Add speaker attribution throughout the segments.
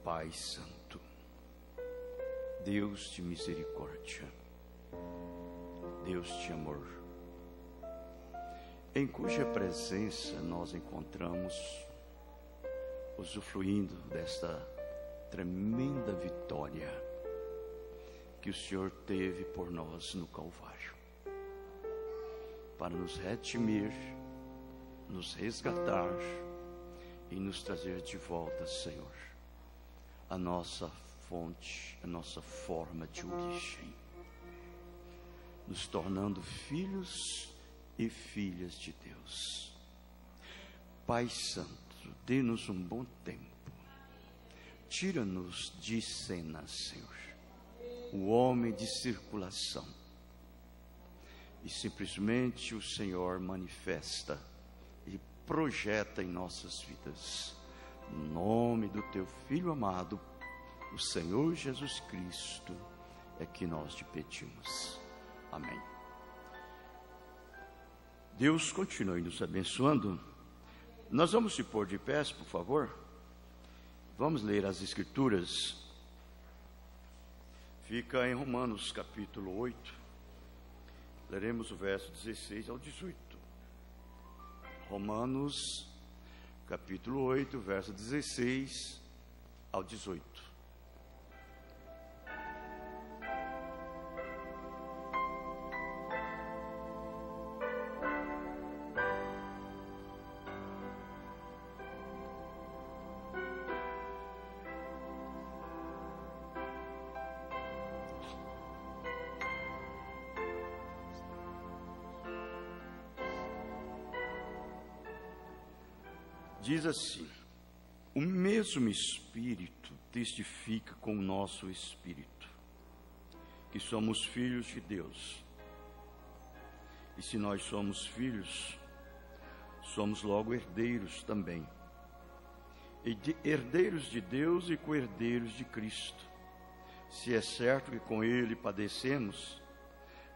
Speaker 1: Pai Santo, Deus de misericórdia, Deus de amor, em cuja presença nós encontramos, usufruindo desta tremenda vitória que o Senhor teve por nós no Calvário, para nos redimir, nos resgatar e nos trazer de volta, Senhor, a nossa fonte, a nossa forma de origem, nos tornando filhos e filhas de Deus. Pai Santo, dê-nos um bom tempo, tira-nos de cena, Senhor, o homem de circulação, e simplesmente o Senhor manifesta e projeta em nossas vidas, no nome do Teu Filho amado, o Senhor Jesus Cristo, é que nós te pedimos. Amém. Deus continue nos abençoando. Nós vamos se pôr de pés, por favor. Vamos ler as Escrituras. Fica em Romanos capítulo 8. Leremos o verso 16 ao 18. Romanos capítulo 8, verso 16 ao 18. Diz assim: o mesmo Espírito testifica com o nosso Espírito que somos filhos de Deus. E se nós somos filhos, somos logo herdeiros também, herdeiros de Deus e co-herdeiros de Cristo, se é certo que com Ele padecemos,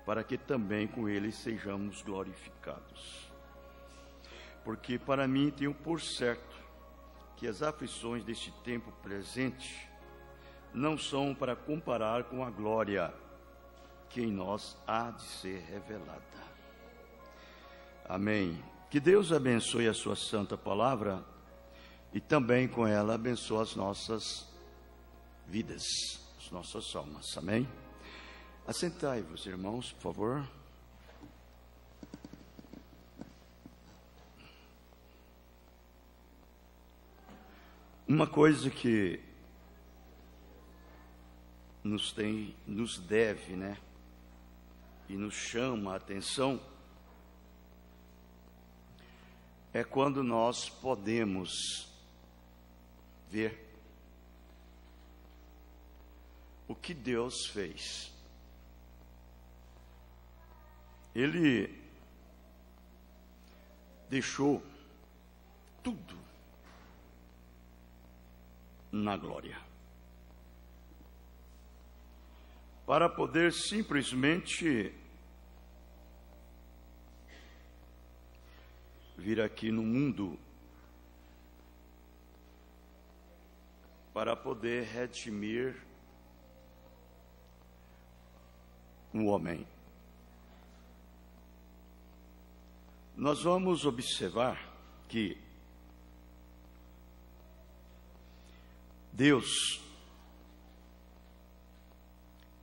Speaker 1: para que também com Ele sejamos glorificados. Porque para mim tenho por certo que as aflições deste tempo presente não são para comparar com a glória que em nós há de ser revelada. Amém. Que Deus abençoe a sua santa palavra e também com ela abençoe as nossas vidas, as nossas almas. Amém. Assentai-vos, irmãos, por favor. Uma coisa que nos deve, né, e nos chama a atenção, é quando nós podemos ver o que Deus fez. Ele deixou tudo na glória, para poder simplesmente vir aqui no mundo, para poder redimir o homem. Nós vamos observar que Deus,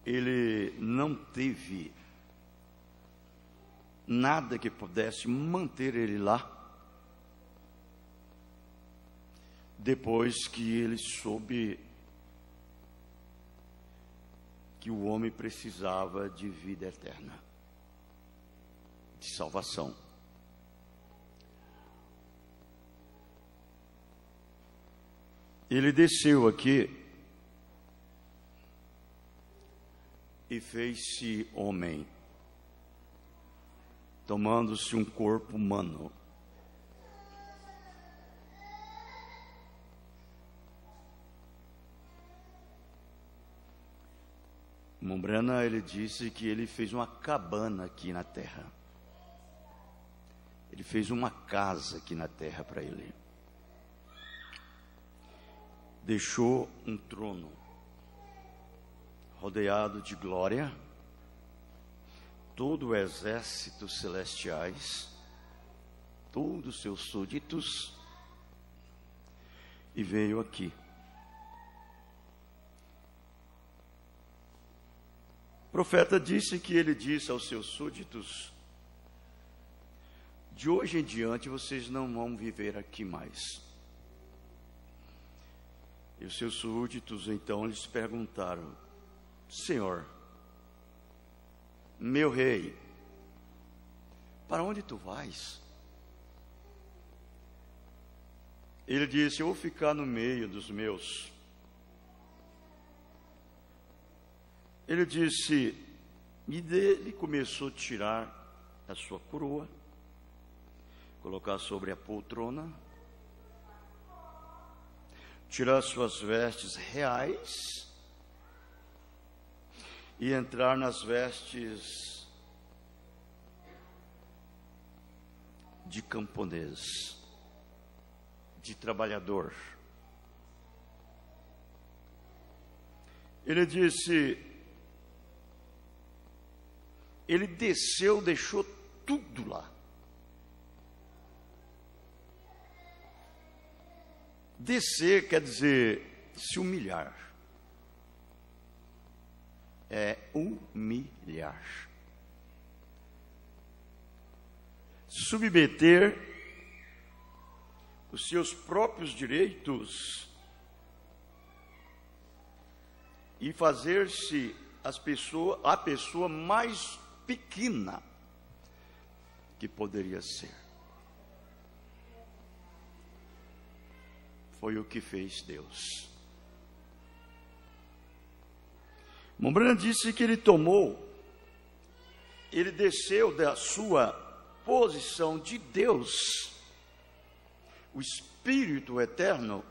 Speaker 1: Ele não teve nada que pudesse manter Ele lá, depois que Ele soube que o homem precisava de vida eterna, de salvação. Ele desceu aqui e fez-se homem, tomando-se um corpo humano. Mombrana, ele disse que ele fez uma cabana aqui na terra. Ele fez uma casa aqui na terra para ele. deixou um trono rodeado de glória, todo o exército celestiais, todos os seus súditos, e veio aqui. O profeta disse que ele disse aos seus súditos: de hoje em diante vocês não vão viver aqui mais. E os seus súditos então lhes perguntaram: Senhor, meu rei, para onde tu vais? Ele disse: eu vou ficar no meio dos meus. Ele disse, e dele começou a tirar a sua coroa, colocar sobre a poltrona, tirar suas vestes reais e entrar nas vestes de camponês, de trabalhador. Ele disse, ele desceu, deixou tudo lá. Descer quer dizer se humilhar. É humilhar. Submeter os seus próprios direitos e fazer-se a pessoa mais pequena que poderia ser. Foi o que fez Deus. Mombrana disse que ele desceu da sua posição de Deus, o Espírito Eterno,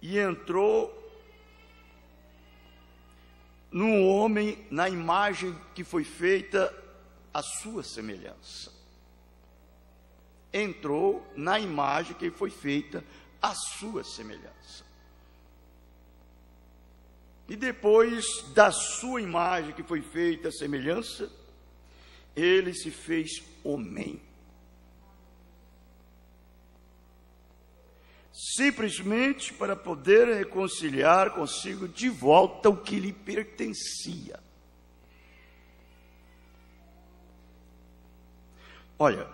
Speaker 1: e entrou num homem na imagem que foi feita à sua semelhança. Entrou na imagem que foi feita à sua semelhança. E depois da sua imagem que foi feita à semelhança, ele se fez homem. Simplesmente para poder reconciliar consigo de volta o que lhe pertencia. Olha,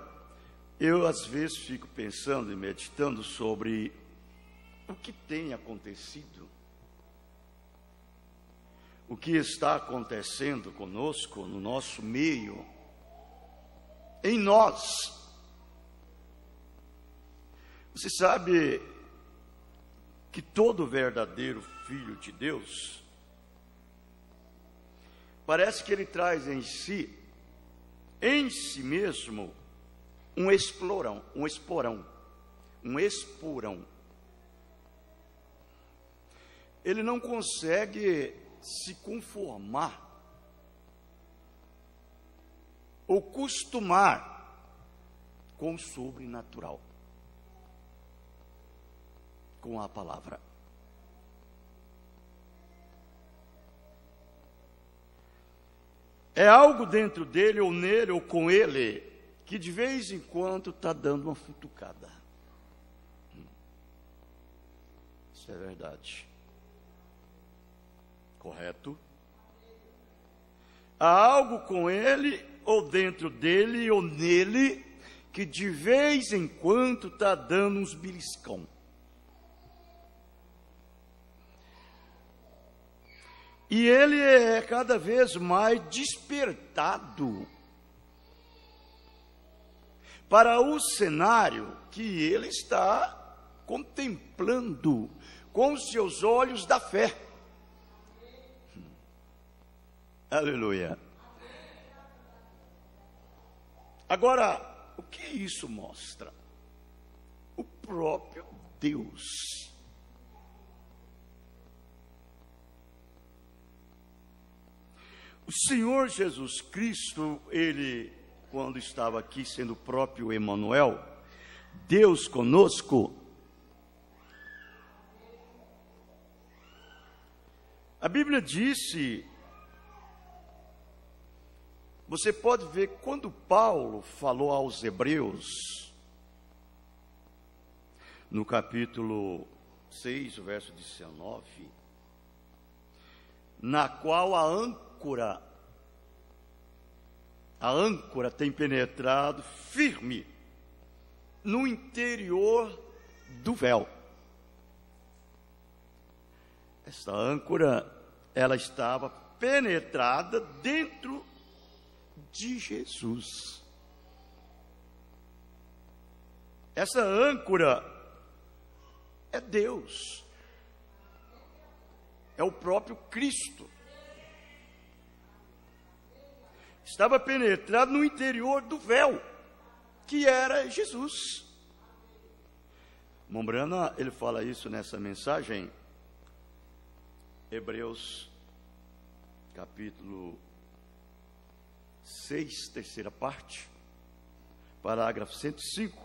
Speaker 1: eu às vezes fico pensando e meditando sobre o que tem acontecido, o que está acontecendo conosco, no nosso meio, em nós. Você sabe que todo verdadeiro filho de Deus, parece que ele traz em si mesmo, um esporão. Ele não consegue se conformar ou costumar com o sobrenatural, com a palavra. É algo dentro dele, ou nele, ou com ele, que de vez em quando está dando uma futucada. Isso é verdade. Correto? Há algo com ele, ou dentro dele, ou nele, que de vez em quando está dando uns beliscão. E ele é cada vez mais despertado para o cenário que ele está contemplando com os seus olhos da fé. Aleluia. Agora, o que isso mostra? O próprio Deus. O Senhor Jesus Cristo, ele, quando estava aqui sendo o próprio Emanuel, Deus conosco, A Bíblia disse, você pode ver quando Paulo falou aos Hebreus, no capítulo 6, verso 19, na qual a âncora tem penetrado firme no interior do véu. Essa âncora, ela estava penetrada dentro de Jesus. Essa âncora é Deus, é o próprio Cristo. Estava penetrado no interior do véu, que era Jesus. Mombrana, ele fala isso nessa mensagem, Hebreus, capítulo 6, terceira parte, parágrafo 105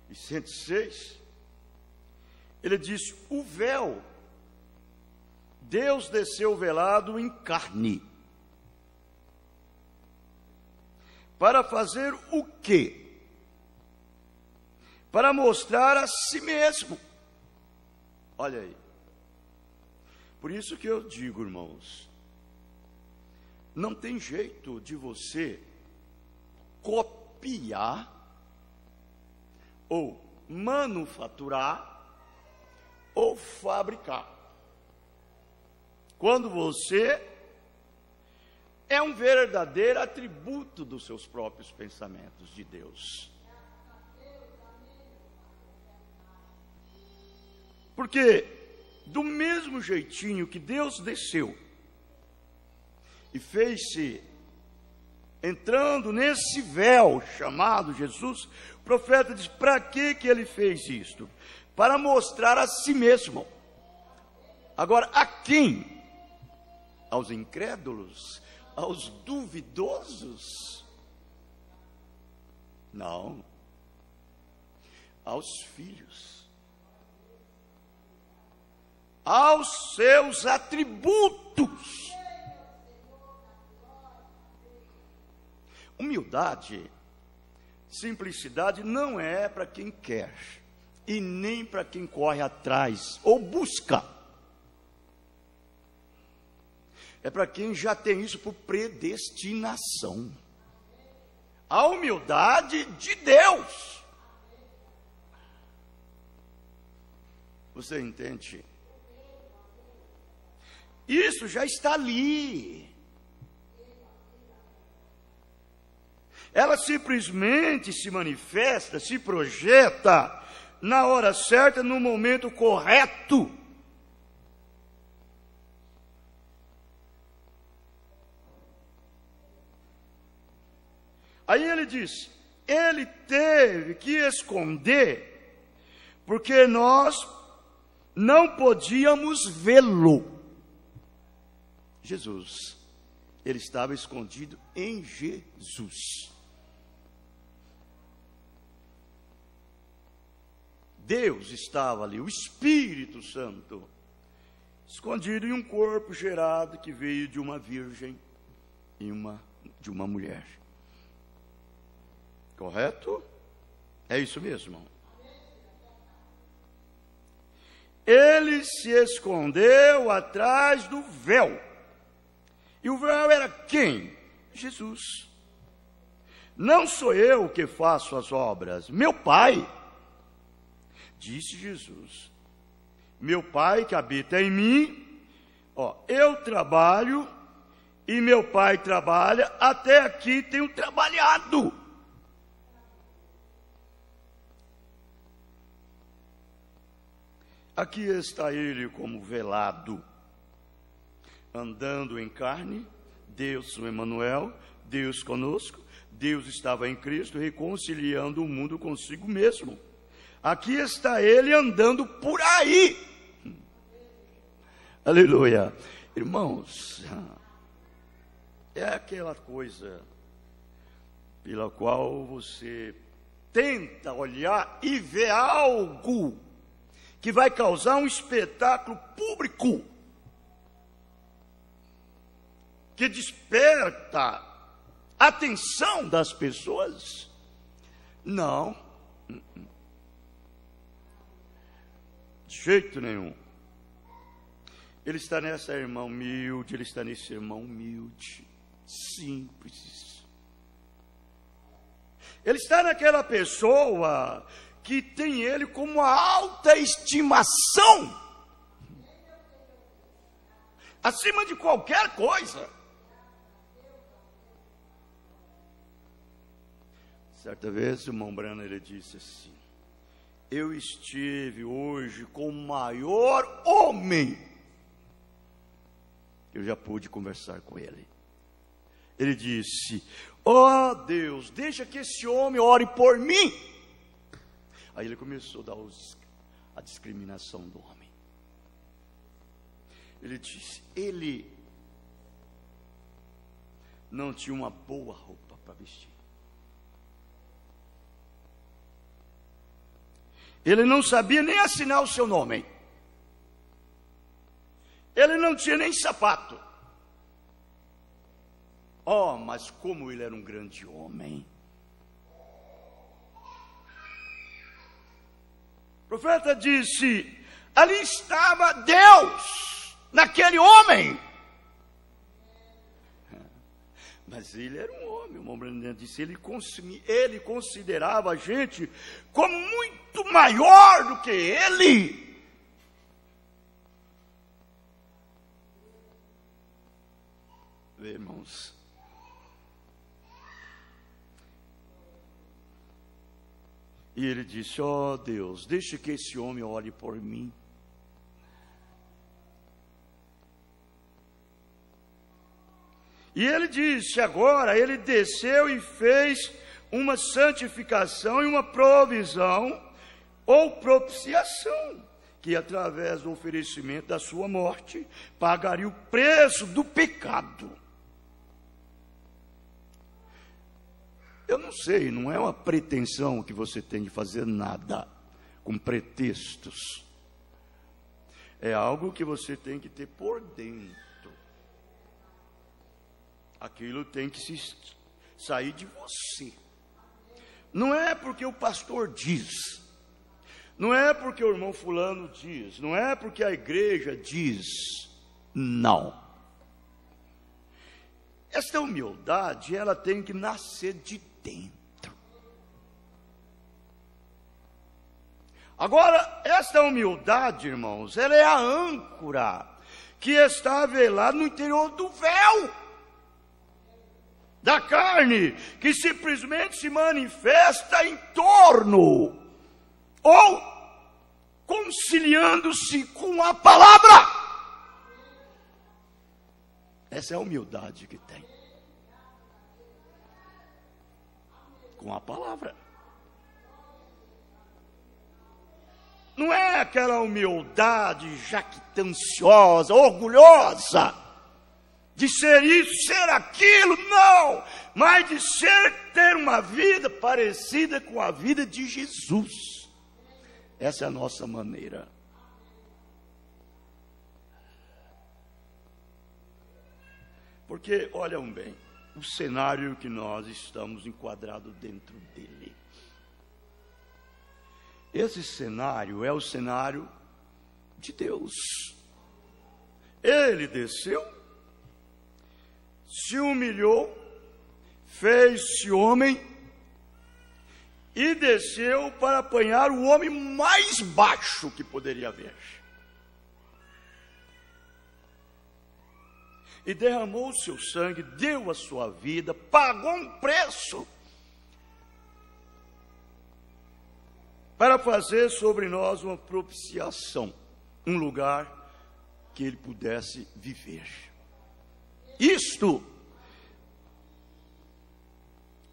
Speaker 1: e 106, ele diz, o véu, Deus desceu velado em carne, para fazer o quê? Para mostrar a si mesmo. Olha aí. Por isso que eu digo, irmãos, não tem jeito de você copiar ou manufaturar ou fabricar. Quando você é um verdadeiro atributo dos seus próprios pensamentos de Deus. Porque do mesmo jeitinho que Deus desceu e fez-se entrando nesse véu chamado Jesus, o profeta diz, para que ele fez isto? Para mostrar a si mesmo. Agora, a quem? Aos incrédulos? Aos duvidosos? Não. Aos filhos. Aos seus atributos. Humildade, simplicidade não é para quem quer e nem para quem corre atrás ou busca. É para quem já tem isso por predestinação. A humildade de Deus. Você entende? Isso já está ali. Ela simplesmente se manifesta, se projeta na hora certa, no momento correto. Aí ele diz, ele teve que esconder, porque nós não podíamos vê-lo. Jesus, ele estava escondido em Jesus. Deus estava ali, o Espírito Santo, escondido em um corpo gerado que veio de uma virgem e de uma mulher. Correto? É isso mesmo. Ele se escondeu atrás do véu. E o véu era quem? Jesus. Não sou eu que faço as obras, meu Pai. Disse Jesus. Meu Pai que habita em mim, eu trabalho e meu Pai trabalha, até aqui tenho trabalhado. Aqui está ele como velado, andando em carne, Deus o Emanuel, Deus conosco, Deus estava em Cristo, reconciliando o mundo consigo mesmo. Aqui está ele andando por aí. Aleluia. Irmãos, é aquela coisa pela qual você tenta olhar e ver algo que vai causar um espetáculo público. que desperta a atenção das pessoas? Não. De jeito nenhum. Ele está nessa irmã humilde, ele está nesse irmão humilde, simples. Ele está naquela pessoa que tem ele como uma alta estimação, acima de qualquer coisa. Certa vez o irmão Branham, ele disse assim: eu estive hoje com o maior homem que eu já pude conversar com ele. Ele disse: ó Deus, deixa que esse homem ore por mim. Aí ele começou a dar a discriminação do homem. Ele disse: ele não tinha uma boa roupa para vestir. Ele não sabia nem assinar o seu nome. Ele não tinha nem sapato. Oh, mas como ele era um grande homem. O profeta disse: ali estava Deus, naquele homem. Mas ele era um homem, o irmão Branham disse, ele considerava a gente como muito maior do que ele. Vê, irmãos, e ele disse: ó Deus, deixa que esse homem ore por mim. E ele disse: agora ele desceu e fez uma santificação e uma provisão ou propiciação, que através do oferecimento da sua morte pagaria o preço do pecado. Eu não sei, não é uma pretensão que você tem de fazer nada com pretextos. É algo que você tem que ter por dentro. Aquilo tem que sair de você. Não é porque o pastor diz, não é porque o irmão fulano diz, não é porque a igreja diz. Não. Esta humildade, ela tem que nascer de dentro. Agora, esta humildade, irmãos, ela é a âncora que está velada no interior do véu da carne, que simplesmente se manifesta em torno, ou conciliando-se com a palavra. Essa é a humildade que tem com a palavra. Não é aquela humildade jactanciosa, orgulhosa, de ser isso, ser aquilo, não, mas de ter uma vida parecida com a vida de Jesus. Essa é a nossa maneira. Porque, olham bem, o cenário que nós estamos enquadrados dentro dele. Esse cenário é o cenário de Deus. Ele desceu, se humilhou, fez-se homem e desceu para apanhar o homem mais baixo que poderia haver. E derramou o seu sangue, deu a sua vida, pagou um preço para fazer sobre nós uma propiciação, um lugar que ele pudesse viver. Isto,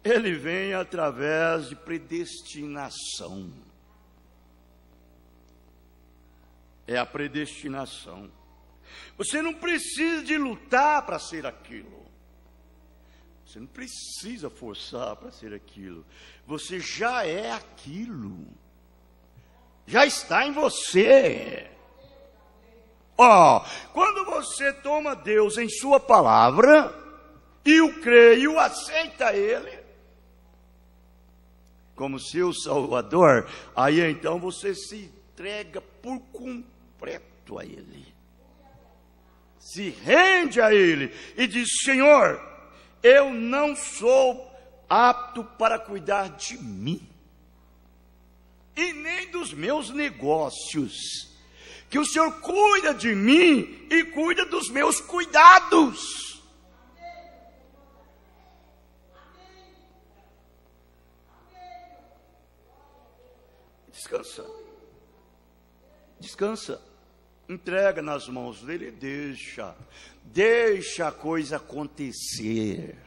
Speaker 1: ele vem através de predestinação. É a predestinação. Você não precisa de lutar para ser aquilo. Você não precisa forçar para ser aquilo. Você já é aquilo. Já está em você. Quando você toma Deus em sua palavra, e o crê, e o aceita Ele como seu Salvador, aí então você se entrega por completo a Ele. Se rende a Ele e diz: Senhor, eu não sou apto para cuidar de mim, e nem dos meus negócios, que o Senhor cuida de mim e cuida dos meus cuidados. Descansa. Descansa. Entrega nas mãos dele e deixa a coisa acontecer.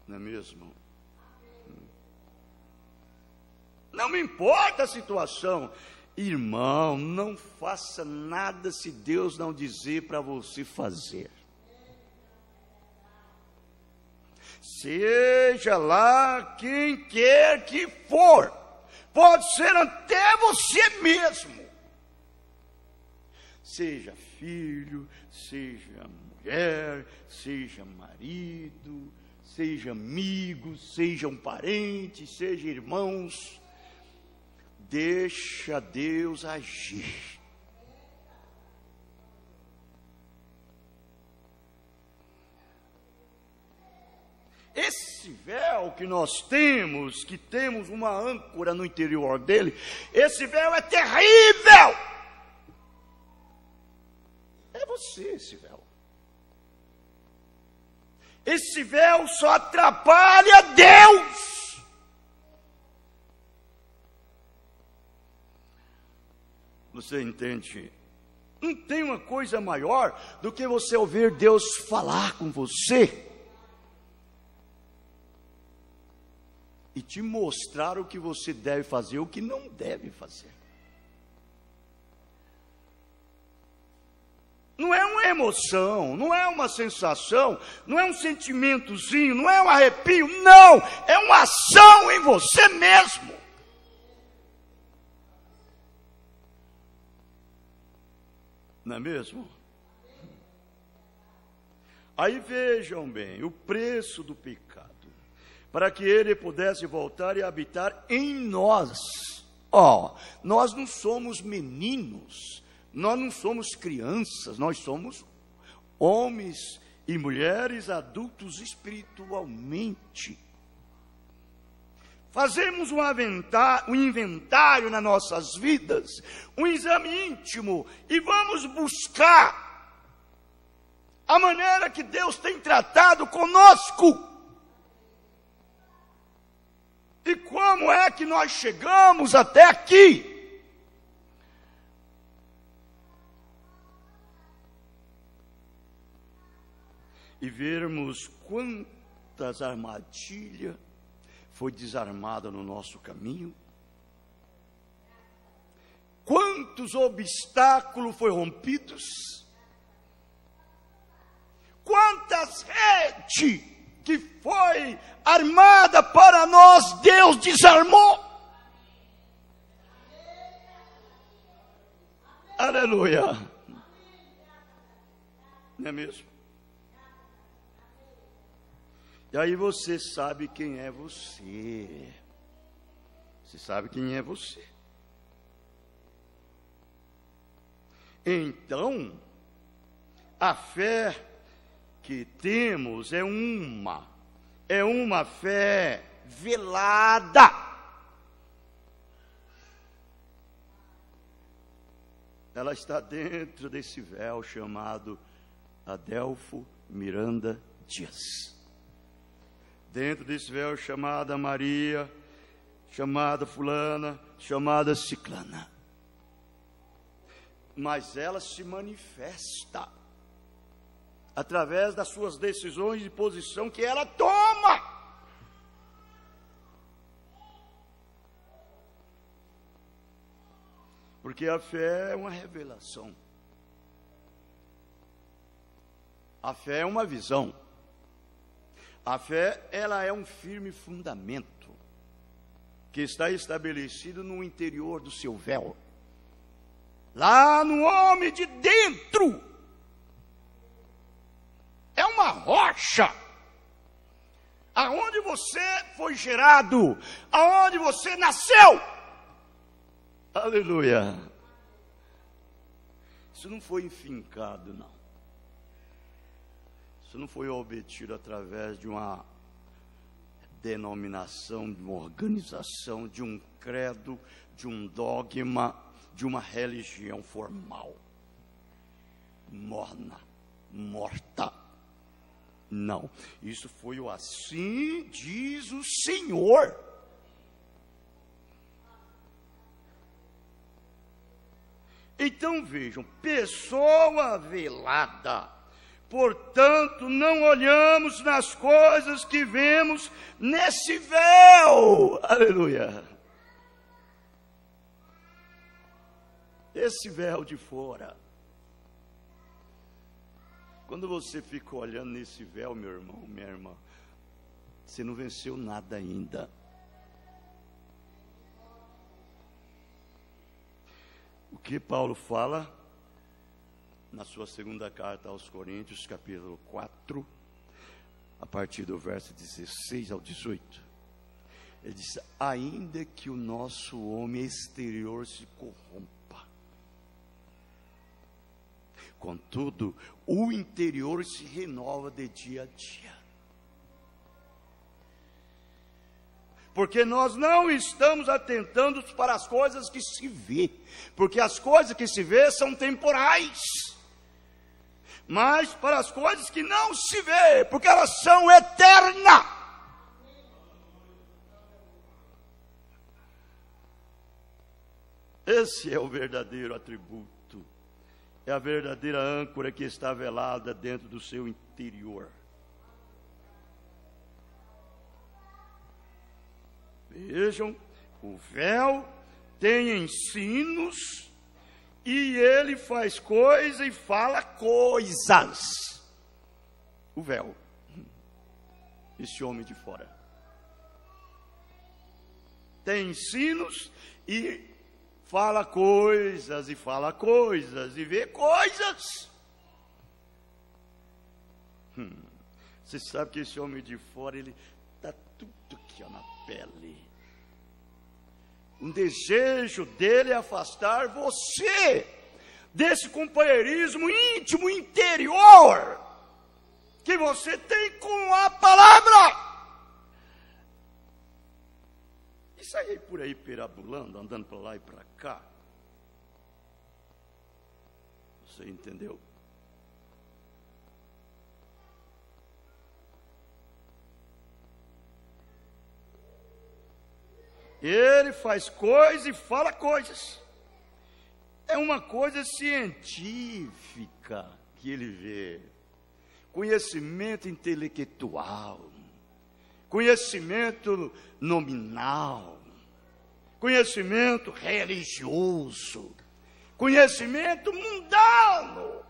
Speaker 1: Não é mesmo? Não me importa a situação. Irmão, não faça nada se Deus não dizer para você fazer. Seja lá quem quer que for, pode ser até você mesmo. Seja filho, seja mulher, seja marido, seja amigo, seja um parente, seja irmãos. Deixa Deus agir. Esse véu que nós temos, que temos uma âncora no interior dele, esse véu é terrível. É você esse véu. Esse véu só atrapalha Deus. Você entende? Não tem uma coisa maior do que você ouvir Deus falar com você e te mostrar o que você deve fazer, o que não deve fazer. Não é uma emoção, não é uma sensação, não é um sentimentozinho, não é um arrepio, não, é uma ação em você mesmo. Não é mesmo? Aí vejam bem, o preço do pecado, para que ele pudesse voltar e habitar em nós. Nós não somos meninos, nós não somos crianças, nós somos homens e mulheres adultos espiritualmente. Fazemos um inventário nas nossas vidas, um exame íntimo, e vamos buscar a maneira que Deus tem tratado conosco. E como é que nós chegamos até aqui? E vermos quantas armadilhas foi desarmada no nosso caminho, quantos obstáculos foram rompidos, quantas redes que foi armada para nós, Deus desarmou. Aleluia. Não é mesmo? E aí você sabe quem é você. Você sabe quem é você. Então, a fé que temos é uma fé velada. Ela está dentro desse véu chamado Adelfo Miranda Dias. Dentro desse véu chamada Maria, chamada fulana, chamada ciclana. Mas ela se manifesta através das suas decisões de posição que ela toma. Porque a fé é uma revelação. A fé é uma visão. A fé, ela é um firme fundamento que está estabelecido no interior do seu véu. lá no homem de dentro. É uma rocha. Aonde você foi gerado, aonde você nasceu. Aleluia. Isso não foi enfincado, não. Isso não foi obtido através de uma denominação, de uma organização, de um credo, de um dogma, de uma religião formal. Morna, morta. Não, isso foi o assim diz o Senhor. Então vejam, pessoa velada. Portanto, não olhamos nas coisas que vemos nesse véu. Aleluia. Esse véu de fora. Quando você fica olhando nesse véu, meu irmão, minha irmã, você não venceu nada ainda. O que Paulo fala na sua segunda carta aos Coríntios, capítulo 4, a partir do verso 16 ao 18. Ele diz: ainda que o nosso homem exterior se corrompa, contudo, o interior se renova de dia a dia. Porque nós não estamos atentando para as coisas que se vê, porque as coisas que se vê são temporais, mas para as coisas que não se vê, porque elas são eternas. Esse é o verdadeiro atributo. É a verdadeira âncora que está velada dentro do seu interior. Vejam, o véu tem ensinos e ele faz coisa e fala coisas. O véu, esse homem de fora, tem ensinos e fala coisas, e vê coisas. Você sabe que esse homem de fora, ele está tudo aqui ó, na pele. Um desejo dele é afastar você desse companheirismo íntimo, interior, que você tem com a palavra. E sair por aí perambulando, andando para lá e para cá. Você entendeu? Ele faz coisas e fala coisas. É uma coisa científica que ele vê. Conhecimento intelectual. Conhecimento nominal. Conhecimento religioso. Conhecimento mundano.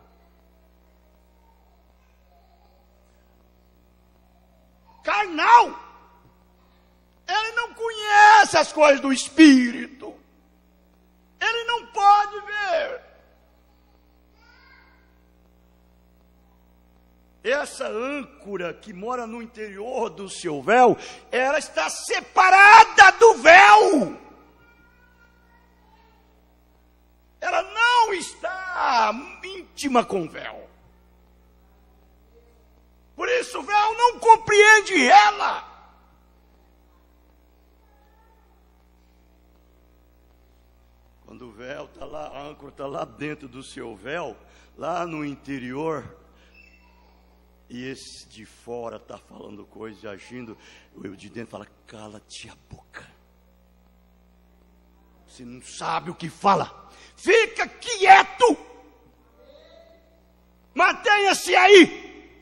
Speaker 1: Carnal. Ele não conhece as coisas do Espírito. Ele não pode ver. Essa âncora que mora no interior do seu véu, ela está separada do véu. Ela não está íntima com o véu. Por isso o véu não compreende ela. Quando o véu está lá, a âncora está lá dentro do seu véu, lá no interior, e esse de fora está falando coisa e agindo, o de dentro fala: cala-te a boca. Você não sabe o que fala. Fica quieto. Mantenha-se aí.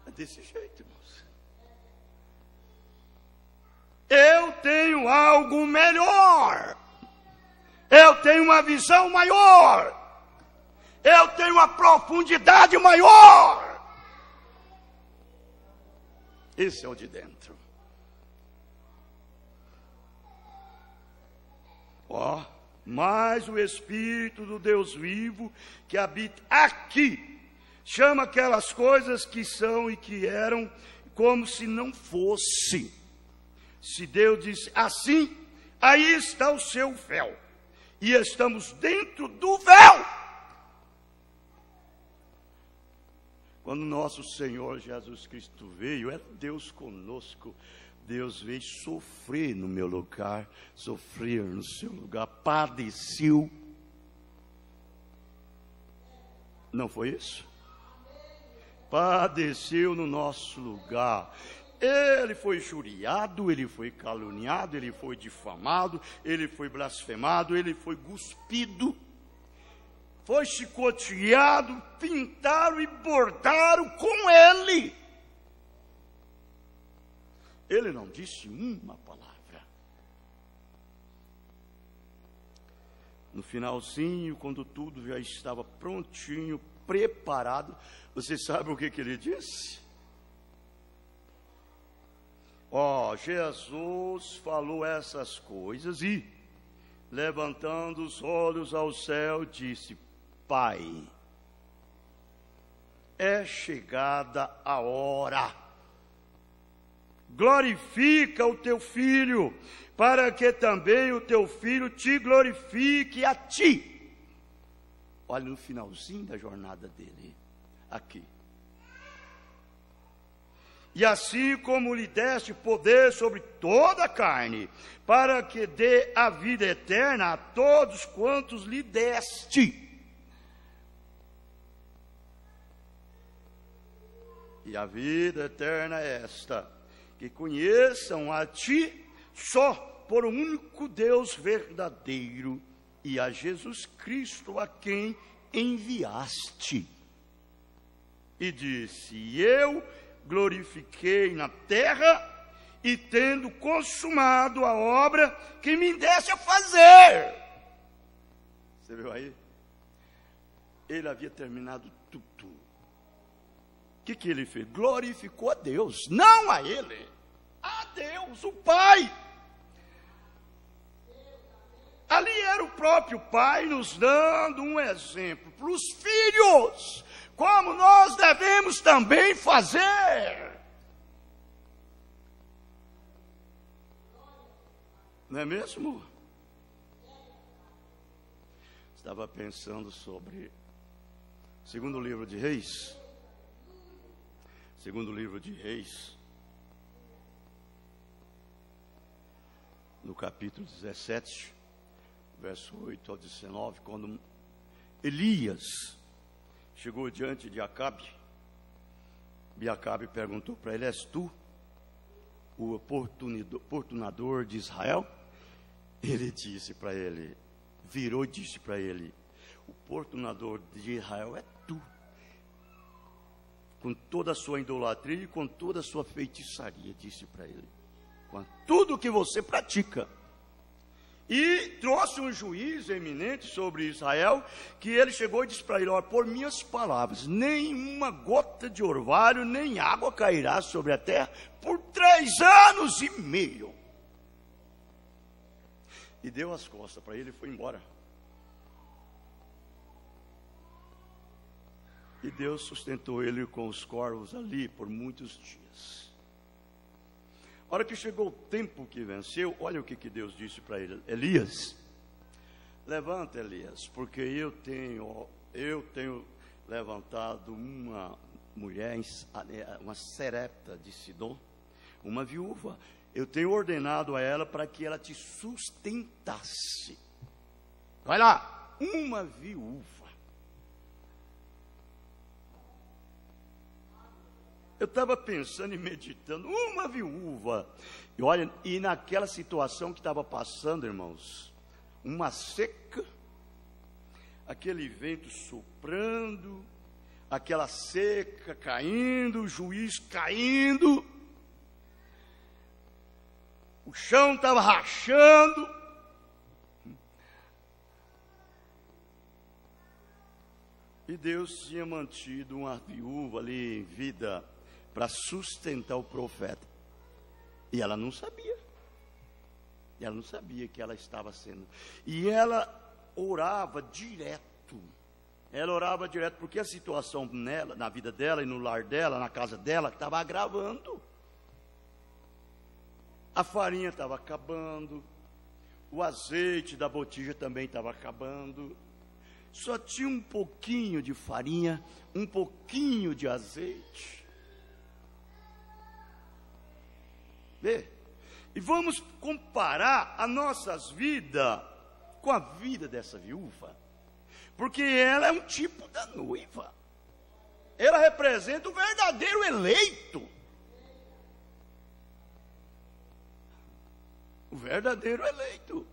Speaker 1: É desse jeito, irmãos. Eu tenho algo melhor. Eu tenho uma visão maior. Eu tenho uma profundidade maior. Esse é o de dentro. Ó, mas o Espírito do Deus vivo que habita aqui chama aquelas coisas que são e que eram como se não fosse. Se Deus disse assim, aí está o seu véu. E estamos dentro do véu. Quando nosso Senhor Jesus Cristo veio, era Deus conosco. Deus veio sofrer no meu lugar, sofrer no seu lugar, padeceu. Não foi isso? Padeceu no nosso lugar. Ele foi injuriado, ele foi caluniado, ele foi difamado, ele foi blasfemado, ele foi cuspido, foi chicoteado, pintaram e bordaram com ele. Ele não disse uma palavra. No finalzinho, quando tudo já estava prontinho, preparado, você sabe o que ele disse? Jesus falou essas coisas e, levantando os olhos ao céu, disse: Pai, é chegada a hora. Glorifica o teu filho, para que também o teu filho te glorifique a ti. Olha no finalzinho da jornada dele, aqui. E assim como lhe deste poder sobre toda a carne, para que dê a vida eterna a todos quantos lhe deste. E a vida eterna é esta: que conheçam a ti só por um único Deus verdadeiro e a Jesus Cristo a quem enviaste. E disse: eu glorifiquei na terra, e tendo consumado a obra que me desse a fazer. Você viu aí? Ele havia terminado tudo. O que ele fez? Glorificou a Deus, não a ele, a Deus, o Pai. Ali era o próprio Pai nos dando um exemplo para os filhos, como nós devemos também fazer. Não é mesmo? Estava pensando sobre segundo livro de Reis. Segundo livro de Reis, no capítulo 17, verso 8 ao 19, quando Elias chegou diante de Acabe, e Acabe perguntou para ele: és tu o oportunador de Israel? Ele disse para ele, virou e disse para ele: o oportunador de Israel é tu, com toda a sua idolatria e com toda a sua feitiçaria, disse para ele, com tudo que você pratica. E trouxe um juízo eminente sobre Israel, que ele chegou e disse para ele: olha, por minhas palavras, nem uma gota de orvalho, nem água cairá sobre a terra por 3 anos e meio. E deu as costas para ele e foi embora. E Deus sustentou ele com os corvos ali por muitos dias. A hora que chegou o tempo que venceu, olha o que Deus disse para ele: Elias, levanta, Elias, porque eu tenho levantado uma mulher, uma serepta de Sidom, uma viúva. Eu tenho ordenado a ela para que ela te sustentasse. Vai lá, uma viúva. Eu estava pensando e meditando, uma viúva. E olha, e naquela situação que estava passando, irmãos, uma seca, aquele vento soprando, aquela seca caindo, o juiz caindo, o chão estava rachando. E Deus tinha mantido uma viúva ali em vida para sustentar o profeta. E ela não sabia. Ela não sabia que ela estava sendo. E ela orava direto. Ela orava direto porque a situação nela, na vida dela e no lar dela, na casa dela, estava agravando. A farinha estava acabando. O azeite da botija também estava acabando. Só tinha um pouquinho de farinha, um pouquinho de azeite. Vê? E vamos comparar as nossas vidas com a vida dessa viúva. Porque ela é um tipo da noiva. Ela representa o verdadeiro eleito. O verdadeiro eleito.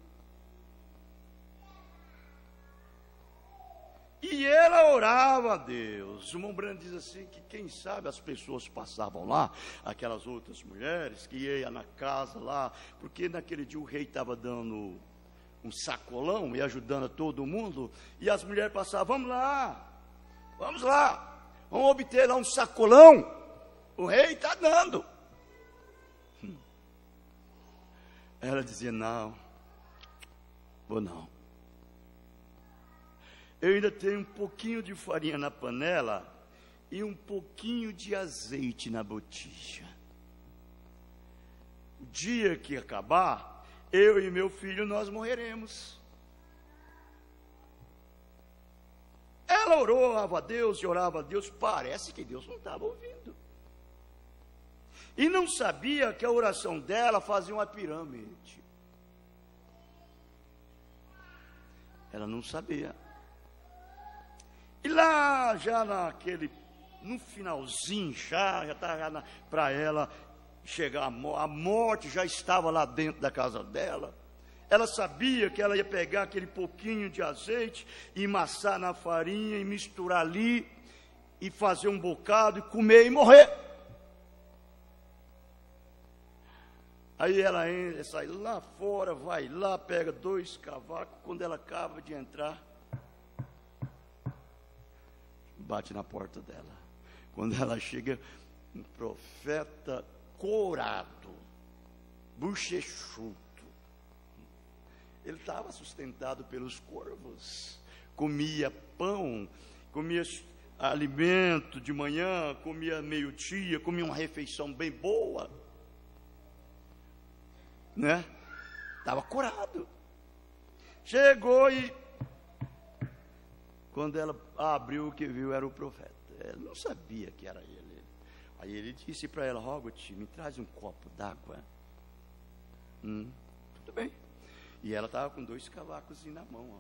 Speaker 1: E ela orava a Deus. O irmão Brando diz assim, que quem sabe as pessoas passavam lá, aquelas outras mulheres, que iam na casa lá, porque naquele dia o rei estava dando um sacolão e ajudando a todo mundo, e as mulheres passavam, vamos lá, vamos obter lá um sacolão, o rei está dando. Ela dizia, não, vou não. Eu ainda tenho um pouquinho de farinha na panela e um pouquinho de azeite na botija. O dia que acabar, eu e meu filho, nós morreremos. Ela orava a Deus e orava a Deus, parece que Deus não estava ouvindo. E não sabia que a oração dela fazia uma pirâmide. Ela não sabia. E lá, já no finalzinho, já estava para ela chegar a morte, já estava lá dentro da casa dela. Ela sabia que ela ia pegar aquele pouquinho de azeite e amassar na farinha e misturar ali e fazer um bocado e comer e morrer. Aí ela sai lá fora, vai lá, pega 2 cavacos, quando ela acaba de entrar, bate na porta dela. Quando ela chega, um profeta corado, bochechudo. Ele estava sustentado pelos corvos, comia pão, comia alimento de manhã, comia meio-dia, comia uma refeição bem boa, né? Estava curado. Chegou e quando ela abriu, o que viu era o profeta. Ela não sabia que era ele. Aí ele disse para ela, rogo-te, me traz um copo d'água. Tudo bem. E ela estava com 2 cavacos na mão, ó.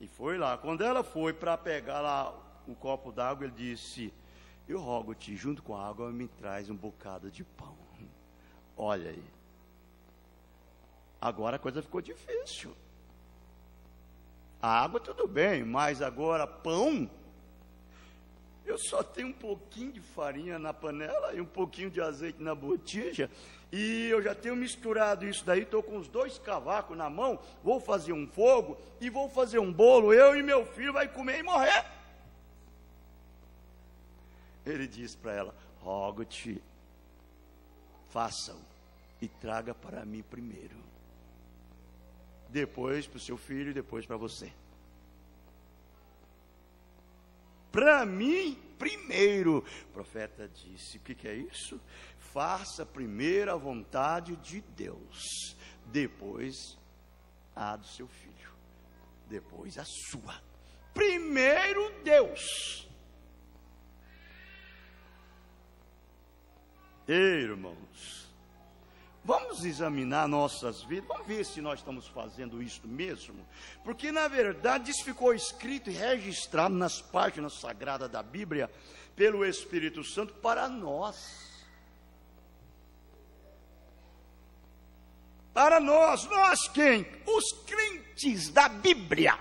Speaker 1: E foi lá. Quando ela foi para pegar lá o copo d'água, ele disse, eu rogo-te, junto com a água, me traz um bocado de pão. Olha aí. Agora a coisa ficou difícil. A água tudo bem, mas agora pão, eu só tenho um pouquinho de farinha na panela e um pouquinho de azeite na botija, e eu já tenho misturado isso daí, estou com os 2 cavacos na mão, vou fazer um fogo e vou fazer um bolo, eu e meu filho vai comer e morrer. Ele disse para ela, rogo-te, faça-o e traga para mim primeiro. Depois para o seu filho e depois para você. Para mim, primeiro. O profeta disse, o que é isso? Faça primeiro a vontade de Deus, depois a do seu filho, depois a sua. Primeiro Deus. Irmãos, vamos examinar nossas vidas, vamos ver se nós estamos fazendo isso mesmo, porque na verdade isso ficou escrito e registrado nas páginas sagradas da Bíblia, pelo Espírito Santo para nós. Para nós quem? Os crentes da Bíblia,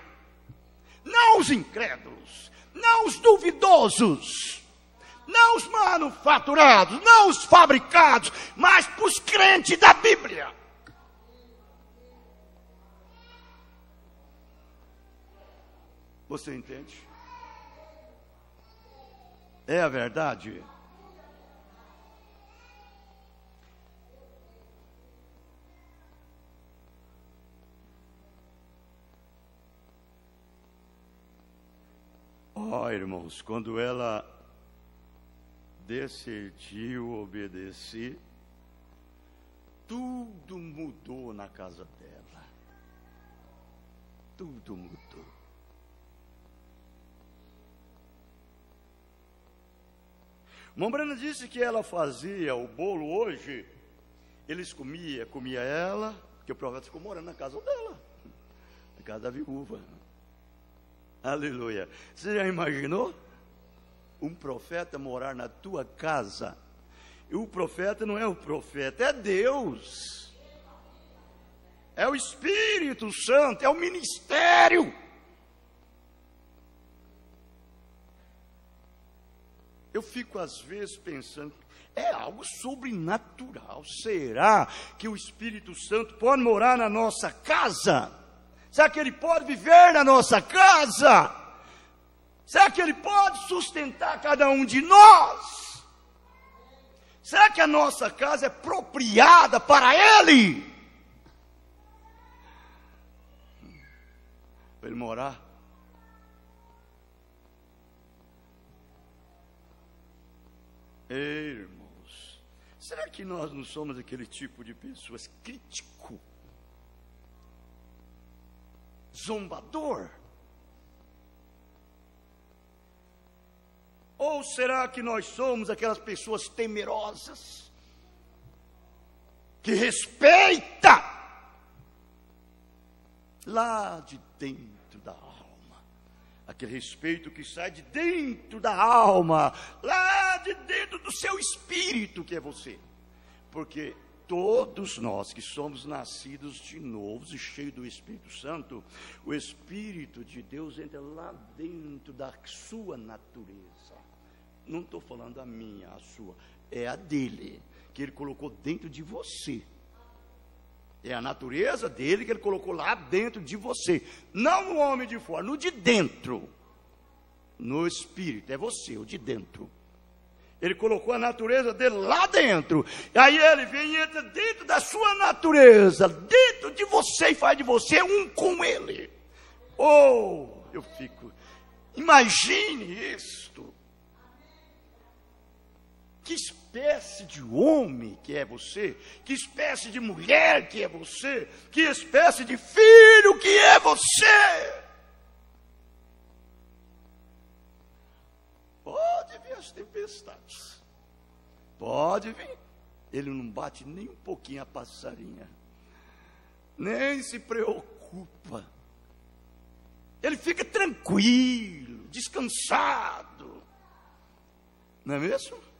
Speaker 1: não os incrédulos, não os duvidosos, não os manufaturados, não os fabricados, mas para os crentes da Bíblia. Você entende? É a verdade? Irmãos, quando ela decidiu obedecer, tudo mudou na casa dela. Tudo mudou. Mombrana disse que ela fazia o bolo hoje, eles comia ela, porque o profeta ficou morando na casa dela, na casa da viúva. Aleluia. Você já imaginou? Um profeta morar na tua casa? E o profeta não é o profeta, é Deus. É o Espírito Santo, é o ministério. Eu fico às vezes pensando, é algo sobrenatural. Será que o Espírito Santo pode morar na nossa casa? Será que Ele pode viver na nossa casa? Será que Ele pode sustentar cada um de nós? Será que a nossa casa é apropriada para Ele? Para Ele morar? Ei, irmãos, será que nós não somos aquele tipo de pessoas crítico? Zombador? Ou será que nós somos aquelas pessoas temerosas, que respeita lá de dentro da alma, aquele respeito que sai de dentro da alma, lá de dentro do seu espírito, que é você? Porque todos nós que somos nascidos de novo e cheios do Espírito Santo, o Espírito de Deus entra lá dentro da sua natureza. Não estou falando a minha, a sua, é a dele, que Ele colocou dentro de você. É a natureza dele que Ele colocou lá dentro de você. Não no homem de fora, no de dentro. No Espírito, é você, o de dentro. Ele colocou a natureza dele lá dentro. E aí Ele vem e entra dentro da sua natureza, dentro de você, e faz de você um com Ele. Oh, eu fico, imagine isto. Que espécie de homem que é você? Que espécie de mulher que é você? Que espécie de filho que é você? Pode vir as tempestades, pode vir. Ele não bate nem um pouquinho a passarinha, nem se preocupa. Ele fica tranquilo, descansado. Não é mesmo?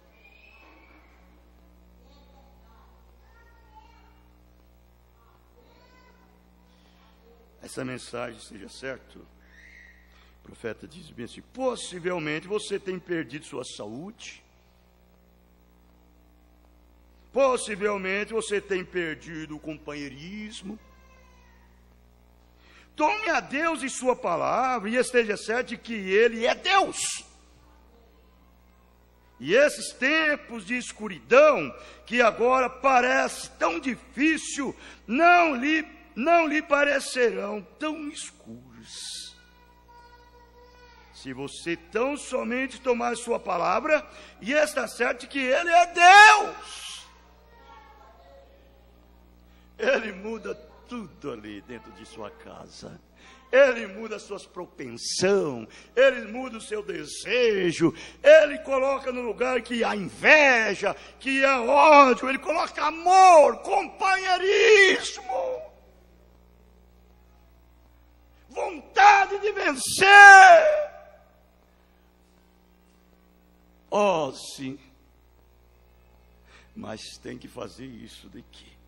Speaker 1: Essa mensagem seja certa. O profeta diz bem assim: possivelmente você tem perdido sua saúde, possivelmente você tem perdido o companheirismo. Tome a Deus e sua palavra e esteja certo de que Ele é Deus. E esses tempos de escuridão, que agora parece tão difícil, não lhe parecerão tão escuros, se você tão somente tomar sua palavra e estar certo que Ele é Deus. Ele muda tudo ali dentro de sua casa. Ele muda as suas propensões, Ele muda o seu desejo, Ele coloca no lugar que há inveja, que há ódio, Ele coloca amor, companheirismo, vontade de vencer. Oh, sim. Mas tem que fazer isso daqui.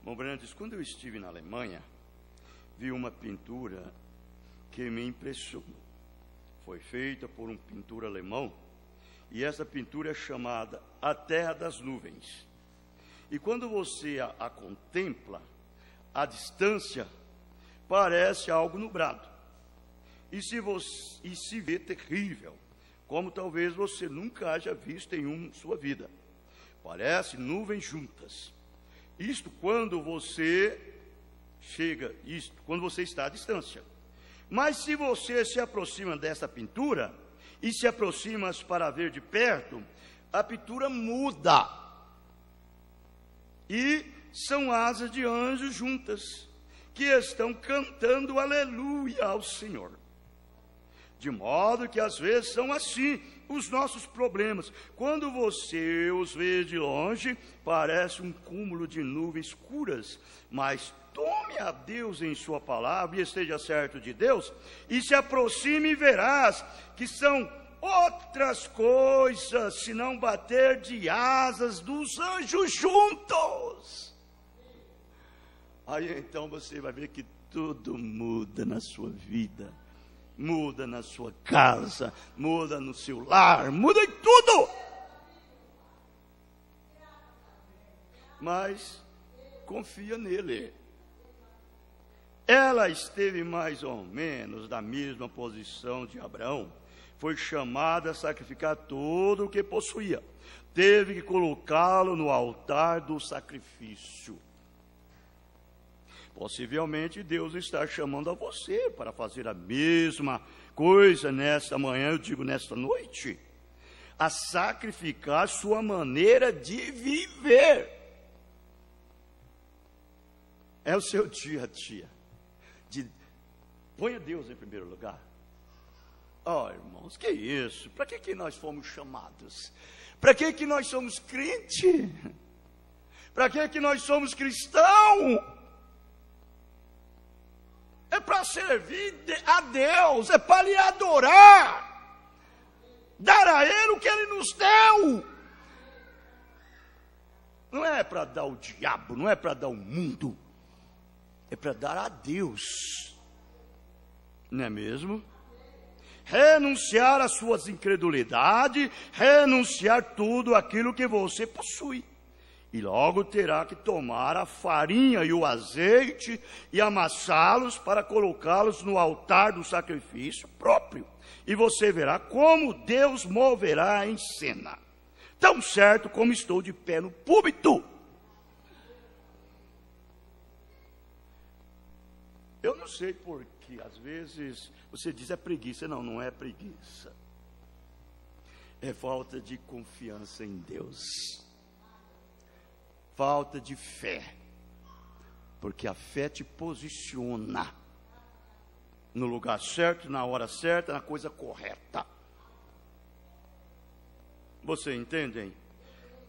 Speaker 1: Bom, Breno diz, quando eu estive na Alemanha, vi uma pintura que me impressionou. Foi feita por um pintor alemão, e essa pintura é chamada A Terra das Nuvens. E quando você a contempla, à distância, parece algo nublado. E se vê terrível, como talvez você nunca haja visto em sua vida. Parece nuvens juntas. Isto quando você está à distância. Mas se você se aproxima dessa pintura, e se aproxima para ver de perto, a pintura muda. E são asas de anjos juntas, que estão cantando aleluia ao Senhor. De modo que às vezes são assim os nossos problemas. Quando você os vê de longe, parece um cúmulo de nuvens escuras, mas tome a Deus em sua palavra e esteja certo de Deus, e se aproxime e verás que são outras coisas, se não bater de asas dos anjos juntos. Aí então você vai ver que tudo muda na sua vida, muda na sua casa, muda no seu lar, muda em tudo. Mas confia nele. Ela esteve mais ou menos na mesma posição de Abraão. Foi chamada a sacrificar tudo o que possuía. Teve que colocá-lo no altar do sacrifício. Possivelmente Deus está chamando a você para fazer a mesma coisa nesta manhã, eu digo nesta noite. A sacrificar sua maneira de viver. É o seu dia a dia. Ponha Deus em primeiro lugar. Oh, irmãos, que isso? Para que nós fomos chamados? Para que nós somos crente? Para que nós somos cristãos? É para servir a Deus, é para lhe adorar, dar a Ele o que Ele nos deu. Não é para dar o diabo, não é para dar o mundo, é para dar a Deus. Não é mesmo? Renunciar às suas incredulidades, renunciar tudo aquilo que você possui. E logo terá que tomar a farinha e o azeite e amassá-los para colocá-los no altar do sacrifício próprio. E você verá como Deus moverá em cena. Tão certo como estou de pé no púlpito. Eu não sei porque, às vezes, você diz é preguiça. Não, não é preguiça. É falta de confiança em Deus. Falta de fé. Porque a fé te posiciona no lugar certo, na hora certa, na coisa correta. Você entende, hein?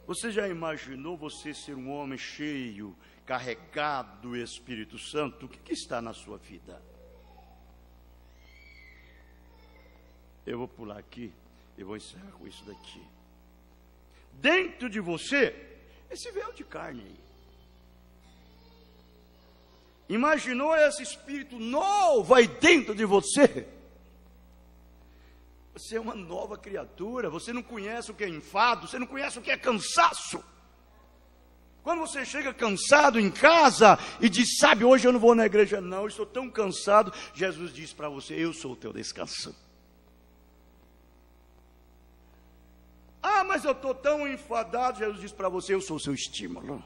Speaker 1: Você já imaginou você ser um homem cheio, carregado do Espírito Santo? O que está na sua vida? Eu vou pular aqui e vou encerrar com isso daqui. Dentro de você, esse véu de carne aí. Imaginou esse espírito novo aí dentro de você? Você é uma nova criatura. Você não conhece o que é enfado, você não conhece o que é cansaço. Quando você chega cansado em casa e diz, sabe, hoje eu não vou na igreja não, eu estou tão cansado, Jesus diz para você, eu sou o teu descanso. Ah, mas eu estou tão enfadado, Jesus diz para você, eu sou o seu estímulo.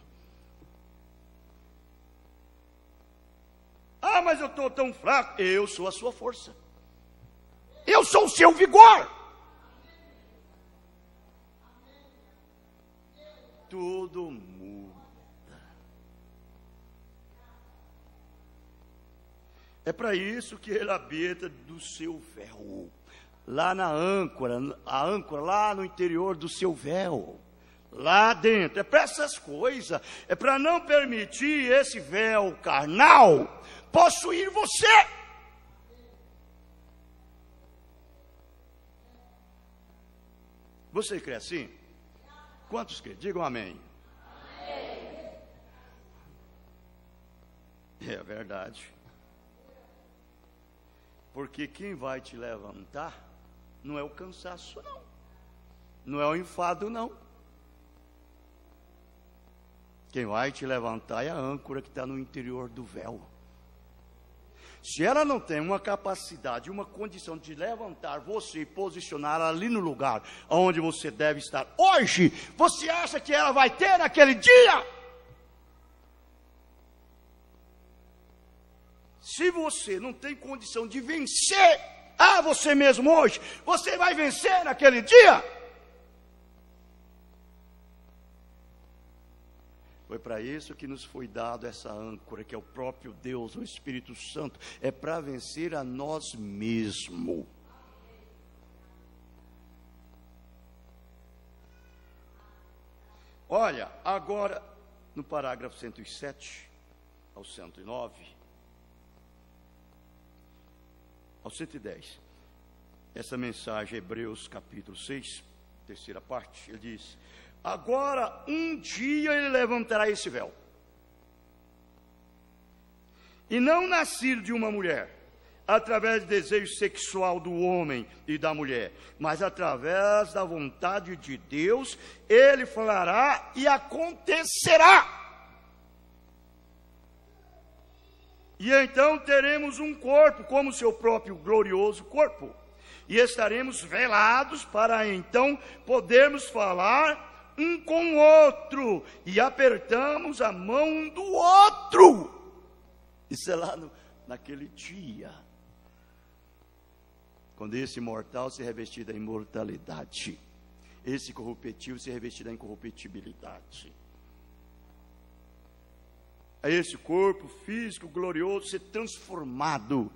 Speaker 1: Ah, mas eu estou tão fraco, eu sou a sua força. Eu sou o seu vigor. Tudo muda. É para isso que ele habita do seu véu. Lá na âncora, a âncora lá no interior do seu véu. Lá dentro. É para essas coisas. É para não permitir esse véu carnal possuir você. Você crê assim? Quantos crê? Digam amém. Amém. É verdade. Porque quem vai te levantar não é o cansaço, não. Não é o enfado, não. Quem vai te levantar é a âncora que está no interior do véu. Se ela não tem uma capacidade, uma condição de levantar você e posicionar ali no lugar onde você deve estar hoje, você acha que ela vai ter naquele dia? Se você não tem condição de vencer a você mesmo hoje, você vai vencer naquele dia. Foi para isso que nos foi dado essa âncora, que é o próprio Deus, o Espírito Santo. É para vencer a nós mesmos. Olha, agora, no parágrafo 107 ao 109, ao 110, essa mensagem, Hebreus capítulo 6, terceira parte, ele diz: agora um dia ele levantará esse véu, e não nascido de uma mulher, através do desejo sexual do homem e da mulher, mas através da vontade de Deus, ele falará e acontecerá. E então teremos um corpo como seu próprio glorioso corpo, e estaremos velados para então podermos falar um com o outro, e apertamos a mão um do outro. Isso é lá naquele dia, quando esse mortal se revestir da imortalidade, esse corruptível se revestir da incorruptibilidade. É esse corpo físico glorioso ser transformado,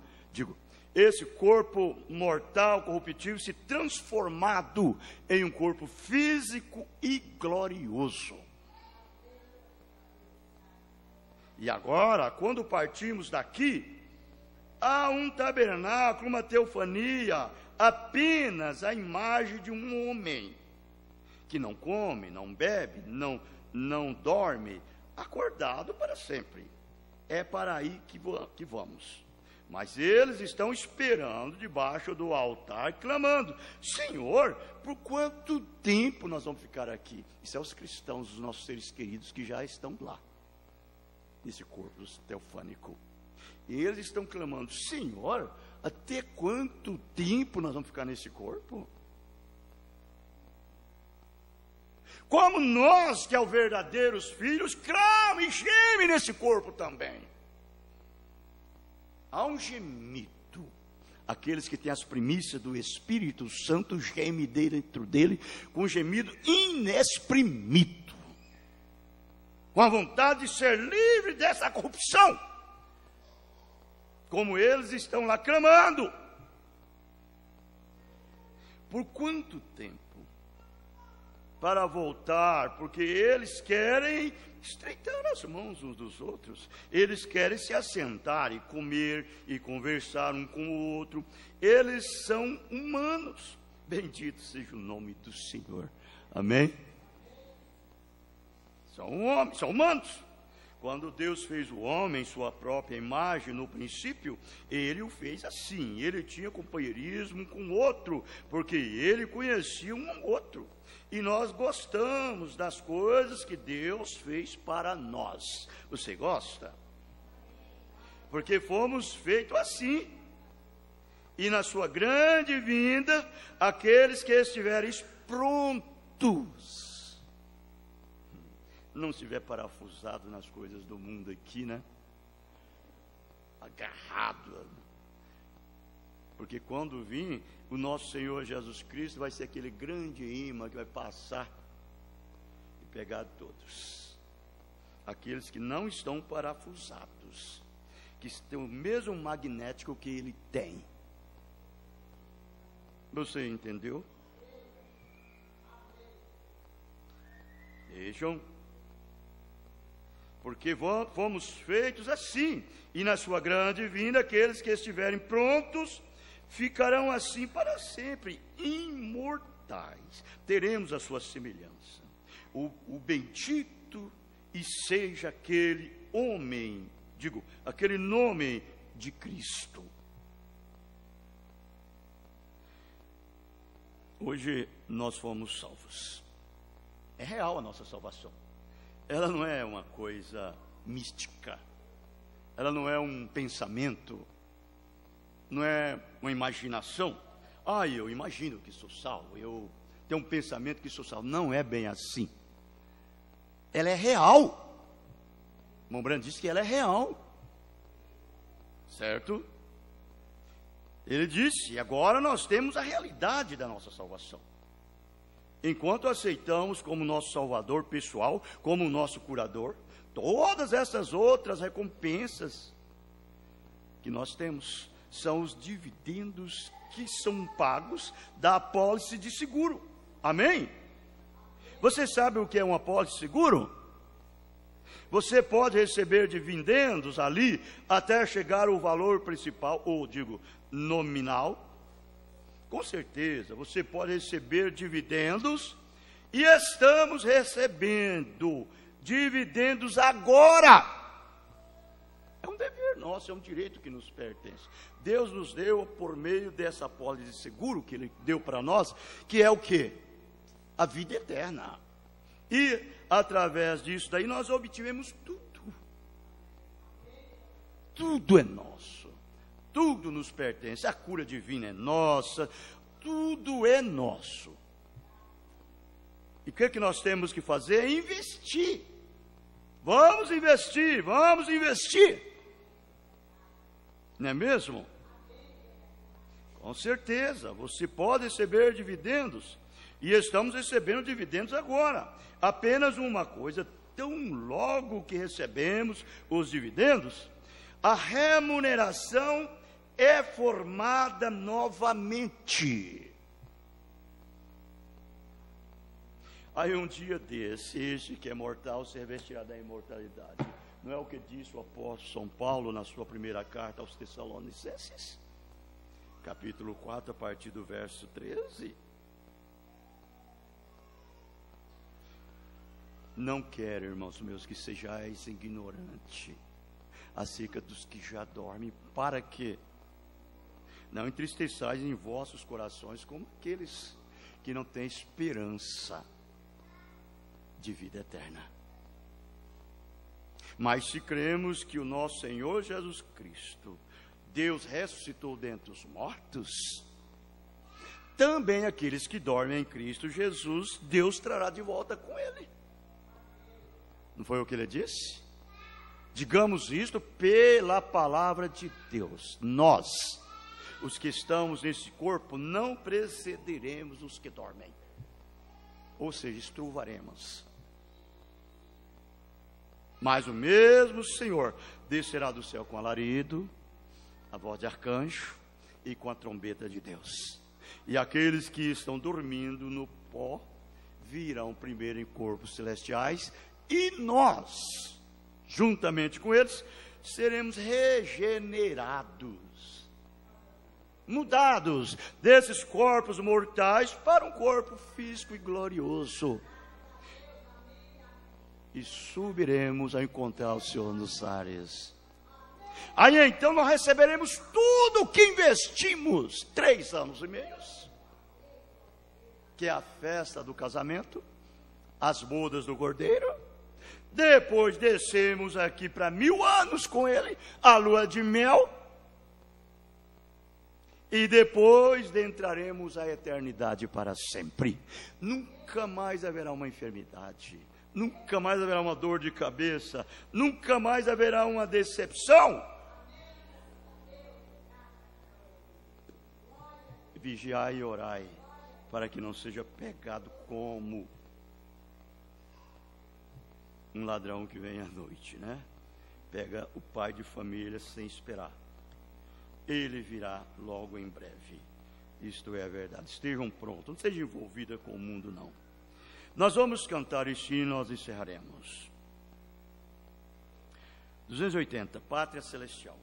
Speaker 1: esse corpo mortal, corruptível, se transformado em um corpo físico e glorioso. E agora, quando partimos daqui, há um tabernáculo, uma teofania, apenas a imagem de um homem, que não come, não bebe, não dorme, acordado para sempre. É para aí que vamos. Mas eles estão esperando debaixo do altar, clamando: Senhor, por quanto tempo nós vamos ficar aqui? Isso são os cristãos, os nossos seres queridos que já estão lá, nesse corpo teofânico. E eles estão clamando: Senhor, até quanto tempo nós vamos ficar nesse corpo? Como nós, que é os verdadeiros filhos, clamam e gemem nesse corpo também. Há um gemido. Aqueles que têm as primícias do Espírito Santo gemem dentro dele com um gemido inexprimido, com a vontade de ser livre dessa corrupção, como eles estão lá clamando. Por quanto tempo? Para voltar, porque eles querem estreitar as mãos uns dos outros, eles querem se assentar e comer e conversar um com o outro. Eles são humanos. Bendito seja o nome do Senhor. Amém? São homens, são humanos. Quando Deus fez o homem em sua própria imagem, no princípio, ele o fez assim. Ele tinha companheirismo com o outro, porque ele conhecia um ao outro. E nós gostamos das coisas que Deus fez para nós. Você gosta? Porque fomos feitos assim. E na sua grande vinda, aqueles que estiverem prontos, não estiver parafusado nas coisas do mundo aqui, né? Agarrado. Porque quando vir, o nosso Senhor Jesus Cristo vai ser aquele grande imã que vai passar e pegar todos. Aqueles que não estão parafusados, que têm o mesmo magnético que ele tem. Você entendeu? Vejam. Porque fomos feitos assim, e na sua grande vinda, aqueles que estiverem prontos, ficarão assim para sempre, imortais. Teremos a sua semelhança. O bendito e seja aquele homem, aquele nome de Cristo. Hoje nós fomos salvos. É real a nossa salvação. Ela não é uma coisa mística, ela não é um pensamento, não é uma imaginação. Eu imagino que sou salvo, eu tenho um pensamento que sou salvo. Não é bem assim. Ela é real. O irmão Brando disse que ela é real. Certo? Ele disse, agora nós temos a realidade da nossa salvação. Enquanto aceitamos como nosso Salvador pessoal, como nosso curador, todas essas outras recompensas que nós temos são os dividendos que são pagos da apólice de seguro. Amém? Você sabe o que é uma apólice de seguro? Você pode receber dividendos ali até chegar ao valor principal, ou digo, nominal. Com certeza, você pode receber dividendos, e estamos recebendo dividendos agora. É um dever nosso, é um direito que nos pertence. Deus nos deu por meio dessa apólice de seguro que Ele deu para nós, que é o quê? A vida eterna. E através disso daí nós obtivemos tudo. Tudo é nosso. Tudo nos pertence. A cura divina é nossa. Tudo é nosso. E o que nós temos que fazer? É investir. Vamos investir, vamos investir. Não é mesmo? Com certeza, você pode receber dividendos. E estamos recebendo dividendos agora. Apenas uma coisa, tão logo que recebemos os dividendos, a remuneração é formada novamente. Aí um dia desse, este que é mortal se revestirá da imortalidade. Não é o que disse o apóstolo São Paulo na sua primeira carta aos Tessalonicenses? Capítulo 4, a partir do verso 13. Não quero, irmãos meus, que sejais ignorantes acerca dos que já dormem, para que não entristeçais em vossos corações como aqueles que não têm esperança de vida eterna. Mas se cremos que o nosso Senhor Jesus Cristo, Deus ressuscitou dentre os mortos, também aqueles que dormem em Cristo Jesus, Deus trará de volta com Ele. Não foi o que Ele disse? Digamos isto pela palavra de Deus. Nós, os que estamos nesse corpo, não precederemos os que dormem. Ou seja, estruvaremos. Mas o mesmo Senhor descerá do céu com alarido, a voz de arcanjo e com a trombeta de Deus. E aqueles que estão dormindo no pó virão primeiro em corpos celestiais, e nós, juntamente com eles, seremos regenerados, mudados desses corpos mortais para um corpo físico e glorioso. E subiremos a encontrar o Senhor nos ares. Aí então nós receberemos tudo o que investimos 3 anos e meio, que é a festa do casamento, as bodas do Cordeiro. Depois descemos aqui para 1000 anos com Ele, a lua de mel. E depois entraremos a eternidade para sempre. Nunca mais haverá uma enfermidade, nunca mais haverá uma dor de cabeça, nunca mais haverá uma decepção. Vigiai e orai, para que não seja pegado como um ladrão que vem à noite, né? Pega o pai de família sem esperar. Ele virá logo em breve. Isto é a verdade. Estejam prontos, não sejam envolvidos com o mundo, não. Nós vamos cantar este hino, nós encerraremos. 280, Pátria Celestial.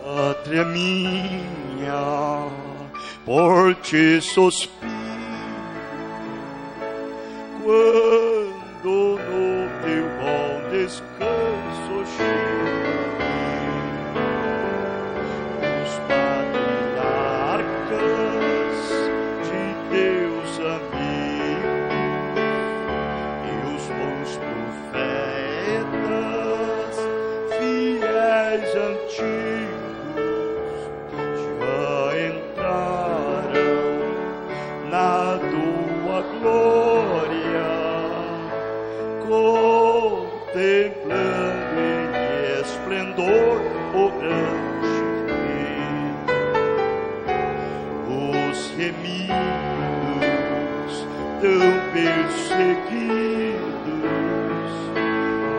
Speaker 1: Pátria minha, por ti suspiro, quando no teu bom descanso cheguei. Os patriarcas de dor ou grande medo. Os remidos tão perseguidos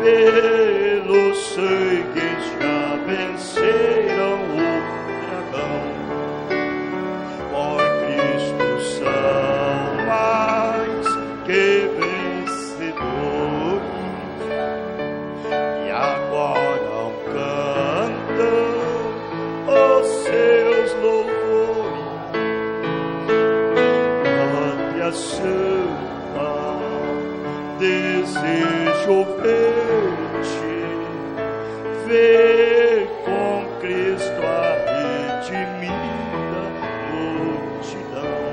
Speaker 1: pelo sangue já venceram o dragão. Por Cristo são mais que vencedores, e agora cantam os seus louvores. Pátria Santa, desejo ver-te, ver com Cristo a redimida multidão.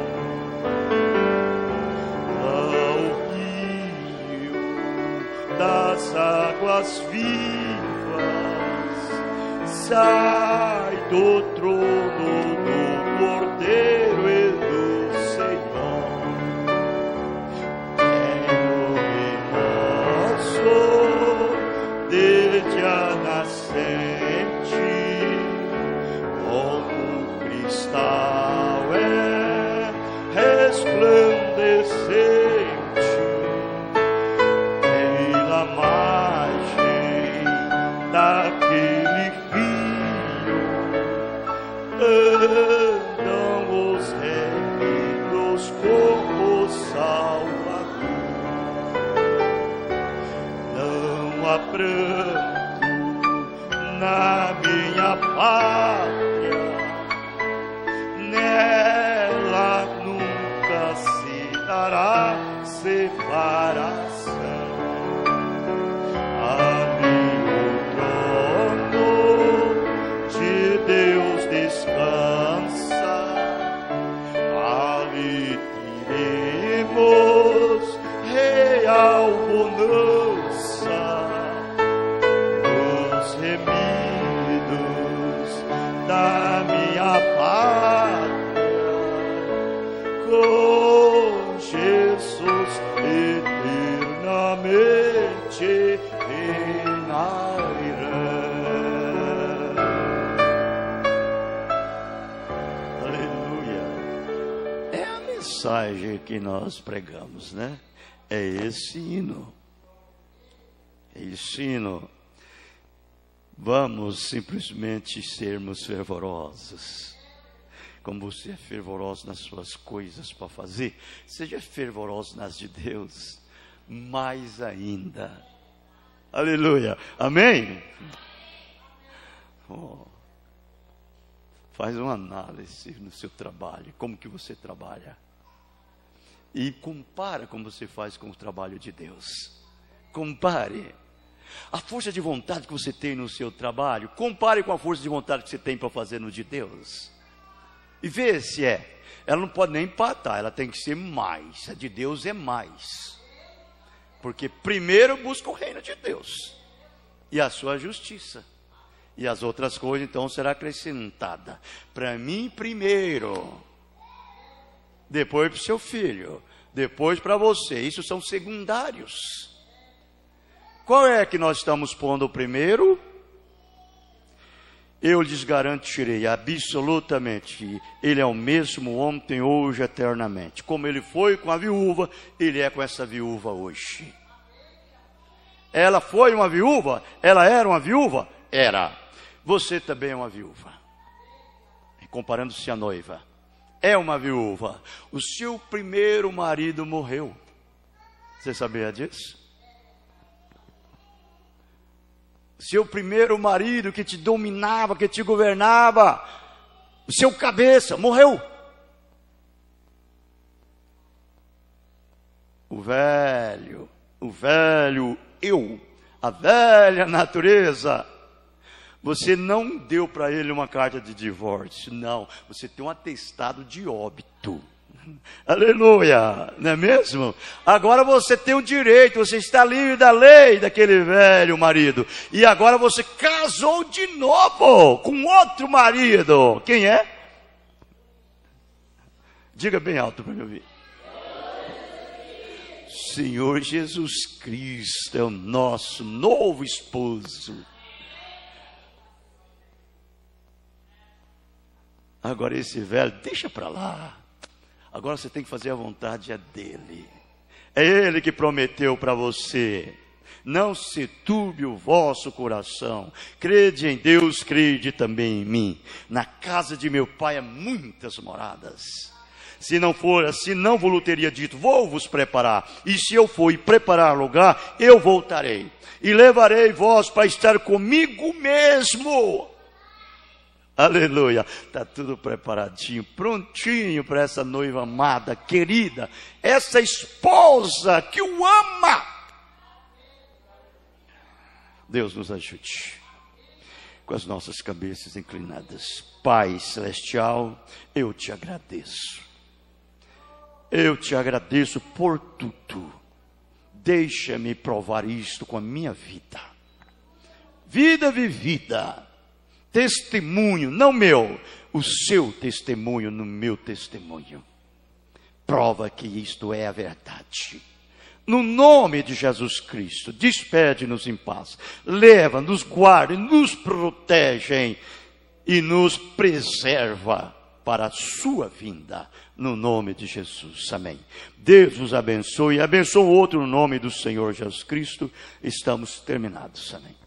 Speaker 1: Ao rio das águas vivas, sai do trono do Cordeiro e do Senhor. Desde a nascente, como cristal é resplandecente, pela margem daquele rio andam os reis como Salvador. Não há pranto na minha pátria, nela nunca se dará separação. Ali o trono de Deus descansa, ali teremos real bonança. Os remidos da minha pátria, com Jesus eternamente reinarão. Aleluia. É a mensagem que nós pregamos, né? É esse hino. É esse hino. Vamos simplesmente sermos fervorosos. Como você é fervoroso nas suas coisas para fazer, seja fervoroso nas de Deus, mais ainda. Aleluia. Amém? Oh. Faz uma análise no seu trabalho, como que você trabalha. E compara como você faz com o trabalho de Deus. Compare. A força de vontade que você tem no seu trabalho, compare com a força de vontade que você tem para fazer no de Deus. E vê se é. Ela não pode nem empatar, ela tem que ser mais. A de Deus é mais. Porque primeiro busca o reino de Deus e a sua justiça. E as outras coisas então será acrescentada. Para mim primeiro, depois para o seu filho, depois para você. Isso são secundários. Qual é que nós estamos pondo primeiro? Eu lhes garantirei absolutamente, Ele é o mesmo ontem, hoje, eternamente. Como Ele foi com a viúva, Ele é com essa viúva hoje. Ela foi uma viúva? Ela era uma viúva? Era. Você também é uma viúva. Comparando-se à noiva. É uma viúva. O seu primeiro marido morreu. Você sabia disso? Seu primeiro marido que te dominava, que te governava, o seu cabeça, morreu. O velho eu, a velha natureza. Você não deu para ele uma carta de divórcio, não. Você tem um atestado de óbito. Aleluia, não é mesmo? Agora você tem o direito, você está livre da lei daquele velho marido. E agora você casou de novo com outro marido. Quem é? Diga bem alto para me ouvir. Senhor Jesus Cristo é o nosso novo esposo. Agora esse velho, deixa para lá. Agora você tem que fazer a vontade dele. É ele que prometeu para você. Não se turbe o vosso coração. Crede em Deus, crede também em mim. Na casa de meu pai há muitas moradas. Se não for assim, não vos teria dito, vou vos preparar. E se eu for e preparar lugar, eu voltarei. E levarei vós para estar comigo mesmo. Aleluia. Está tudo preparadinho, prontinho para essa noiva amada, querida. Essa esposa que o ama. Deus nos ajude. Com as nossas cabeças inclinadas. Pai celestial, eu te agradeço. Eu te agradeço por tudo. Deixa-me provar isto com a minha vida. Vida vivida. Testemunho, não meu, o seu testemunho no meu testemunho. Prova que isto é a verdade. No nome de Jesus Cristo, despede-nos em paz. Leva, nos guarde, nos protege e nos preserva para a sua vinda. No nome de Jesus, amém. Deus vos abençoe e abençoe o outro no nome do Senhor Jesus Cristo. Estamos terminados, amém.